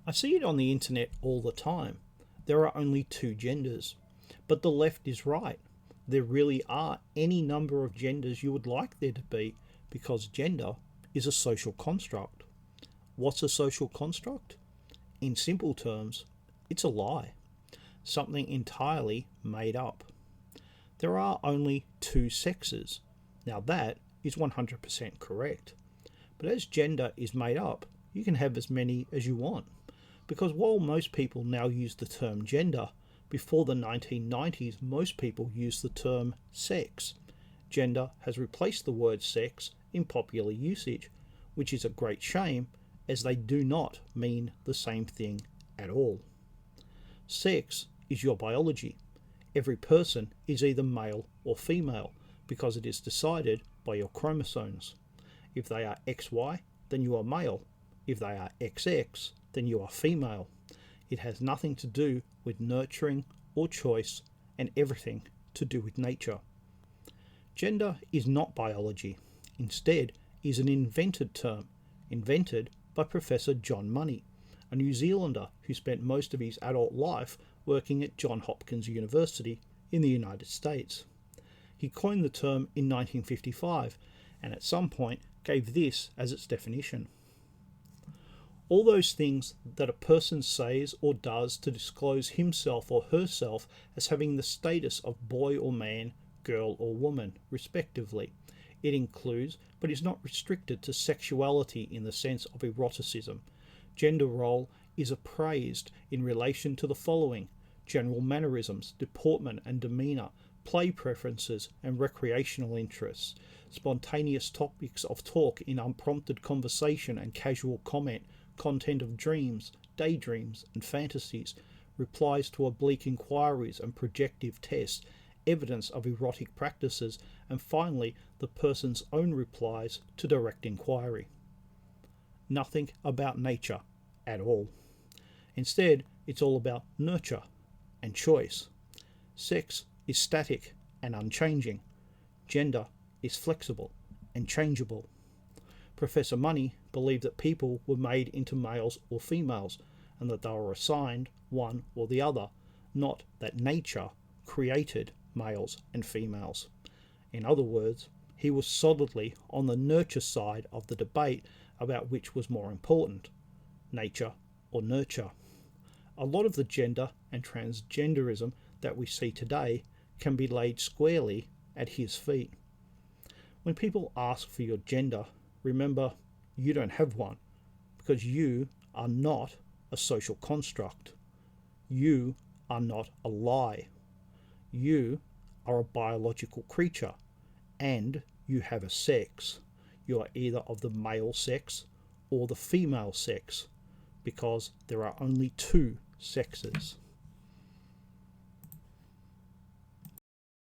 I see it on the internet all the time. There are only two genders. But the left is right. There really are any number of genders you would like there to be because gender is a social construct. What's a social construct? In simple terms, it's a lie. Something entirely made up. There are only two sexes. Now that is 100% correct. But as gender is made up, you can have as many as you want. Because while most people now use the term gender, before the 1990s most people used the term sex. Gender has replaced the word sex in popular usage, which is a great shame as they do not mean the same thing at all. Sex is your biology. Every person is either male or female because it is decided by your chromosomes. If they are XY, then you are male. If they are XX, then you are female. It has nothing to do with nurturing or choice and everything to do with nature. Gender is not biology. Instead, is an invented term, invented by Professor John Money, a New Zealander who spent most of his adult life working at Johns Hopkins University in the United States. He coined the term in 1955 and at some point gave this as its definition. All those things that a person says or does to disclose himself or herself as having the status of boy or man, girl or woman, respectively. It includes, but is not restricted to sexuality in the sense of eroticism. Gender role is appraised in relation to the following: general mannerisms, deportment and demeanour, play preferences and recreational interests, spontaneous topics of talk in unprompted conversation and casual comment, content of dreams, daydreams and fantasies, replies to oblique inquiries and projective tests, evidence of erotic practices, and finally the person's own replies to direct inquiry. Nothing about nature at all. Instead, it's all about nurture and choice. Sex is static and unchanging. Gender is flexible and changeable. Professor Money believed that people were made into males or females and that they were assigned one or the other, not that nature created males and females. In other words, he was solidly on the nurture side of the debate about which was more important, nature or nurture. A lot of the gender and transgenderism that we see today can be laid squarely at his feet. When people ask for your gender, remember, you don't have one because you are not a social construct. You are not a lie. You are a biological creature and you have a sex. You are either of the male sex or the female sex because there are only two sexes.